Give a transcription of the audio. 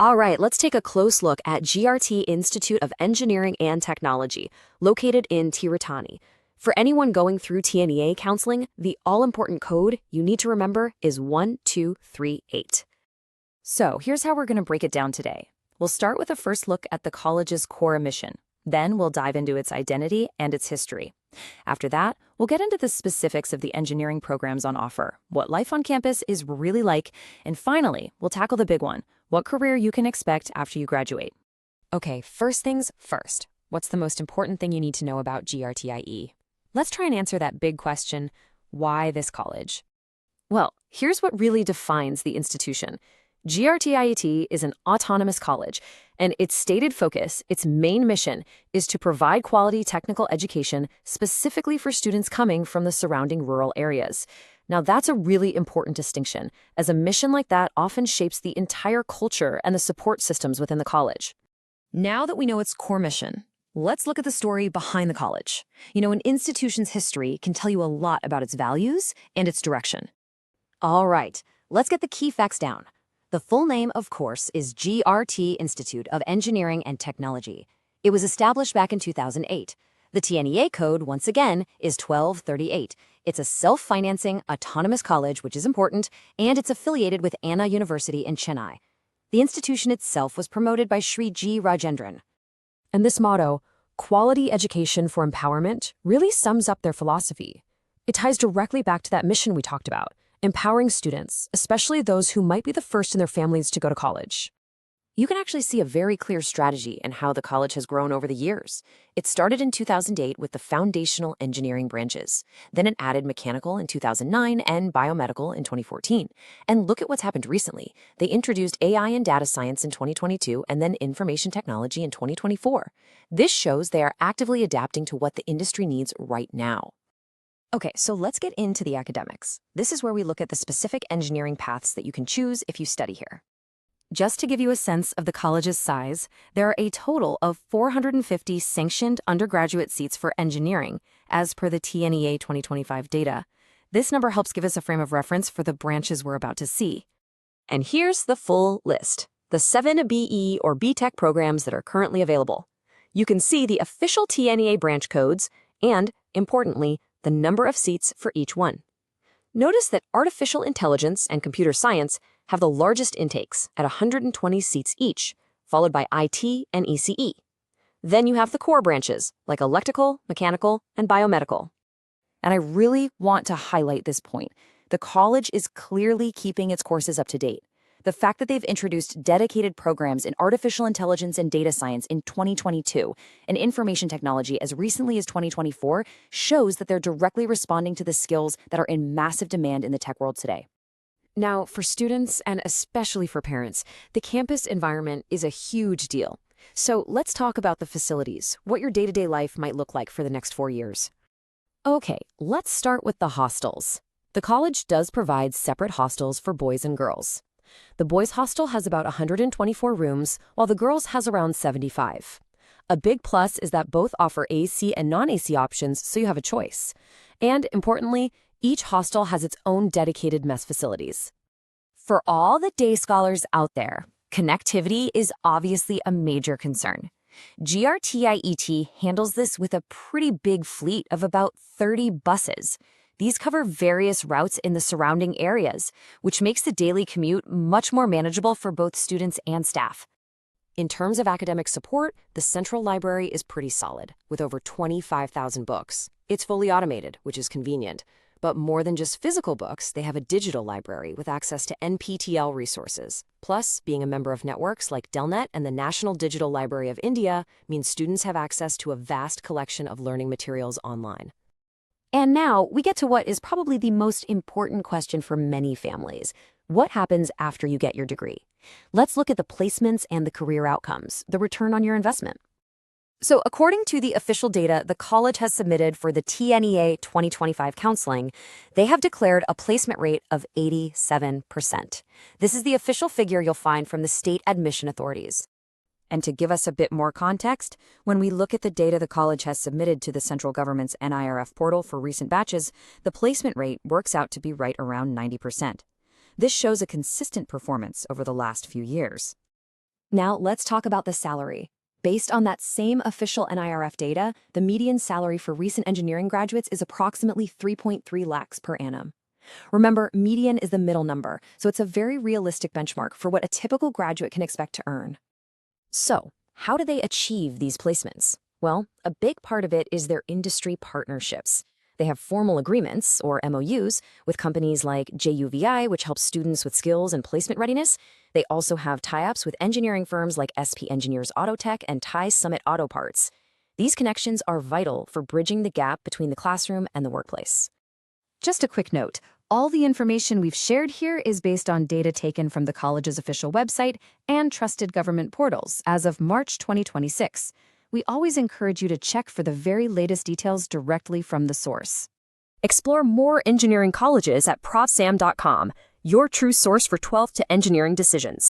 All right, let's take a close look at GRT Institute of Engineering and Technology, located in Tiruttani. For anyone going through TNEA counseling, the all-important code you need to remember is 1238. So here's how we're going to break it down today. We'll start with a first look at the college's core mission. Then we'll dive into its identity and its history. After that, we'll get into the specifics of the engineering programs on offer, what life on campus is really like, and finally, we'll tackle the big one, what career you can expect after you graduate. Okay, first things first. What's the most important thing you need to know about GRTIE? Let's try and answer that big question, why this college? Well, here's what really defines the institution. GRTIET is an autonomous college, and its stated focus, its main mission, is to provide quality technical education specifically for students coming from the surrounding rural areas. Now, that's a really important distinction, as a mission like that often shapes the entire culture and the support systems within the college. Now that we know its core mission, let's look at the story behind the college. An institution's history can tell you a lot about its values and its direction. All right, let's get the key facts down. The full name, of course, is GRT Institute of Engineering and Technology. It was established back in 2008. The TNEA Code, once again, is 1238. It's a self-financing, autonomous college, which is important, and it's affiliated with Anna University in Chennai. The institution itself was promoted by Sri G. Rajendran. And this motto, quality education for empowerment, really sums up their philosophy. It ties directly back to that mission we talked about, empowering students, especially those who might be the first in their families to go to college. You can actually see a very clear strategy in how the college has grown over the years. It started in 2008 with the foundational engineering branches. Then it added mechanical in 2009 and biomedical in 2014. And look at what's happened recently. They introduced AI and data science in 2022 and then information technology in 2024. This shows they are actively adapting to what the industry needs right now. Okay, so let's get into the academics. This is where we look at the specific engineering paths that you can choose if you study here. Just to give you a sense of the college's size, there are a total of 450 sanctioned undergraduate seats for engineering, as per the TNEA 2025 data. This number helps give us a frame of reference for the branches we're about to see. And here's the full list, the 7 BE or BTech programs that are currently available. You can see the official TNEA branch codes and, importantly, the number of seats for each one. Notice that artificial intelligence and computer science have the largest intakes at 120 seats each, followed by IT and ECE. Then you have the core branches, like electrical, mechanical, and biomedical. And I really want to highlight this point. The college is clearly keeping its courses up to date. The fact that they've introduced dedicated programs in artificial intelligence and data science in 2022 and information technology as recently as 2024 shows that they're directly responding to the skills that are in massive demand in the tech world today. Now, for students and especially for parents, the campus environment is a huge deal. So let's talk about the facilities, what your day-to-day life might look like for the next 4 years. Okay, let's start with the hostels. The college does provide separate hostels for boys and girls. The boys' hostel has about 124 rooms, while the girls' has around 75. A big plus is that both offer AC and non-AC options, so you have a choice. And importantly, each hostel has its own dedicated mess facilities. For all the day scholars out there, connectivity is obviously a major concern. GRTIET handles this with a pretty big fleet of about 30 buses. These cover various routes in the surrounding areas, which makes the daily commute much more manageable for both students and staff. In terms of academic support, the central library is pretty solid, with over 25,000 books. It's fully automated, which is convenient. But more than just physical books, they have a digital library with access to NPTL resources. Plus, being a member of networks like Delnet and the National Digital Library of India means students have access to a vast collection of learning materials online. And now we get to what is probably the most important question for many families. What happens after you get your degree? Let's look at the placements and the career outcomes, the return on your investment. So according to the official data the college has submitted for the TNEA 2025 counseling, they have declared a placement rate of 87%. This is the official figure you'll find from the state admission authorities. And to give us a bit more context, when we look at the data the college has submitted to the central government's NIRF portal for recent batches, the placement rate works out to be right around 90%. This shows a consistent performance over the last few years. Now let's talk about the salary. Based on that same official NIRF data, the median salary for recent engineering graduates is approximately 3.3 lakhs per annum. Remember, median is the middle number, so it's a very realistic benchmark for what a typical graduate can expect to earn. So, how do they achieve these placements? Well, a big part of it is their industry partnerships. They have formal agreements, or MOUs, with companies like JUVI, which helps students with skills and placement readiness. They also have tie-ups with engineering firms like SP Engineers Autotech and Thai Summit Auto Parts. These connections are vital for bridging the gap between the classroom and the workplace. Just a quick note, all the information we've shared here is based on data taken from the college's official website and trusted government portals as of March 2026. We always encourage you to check for the very latest details directly from the source. Explore more engineering colleges at profsam.com, your true source for 12th to engineering decisions.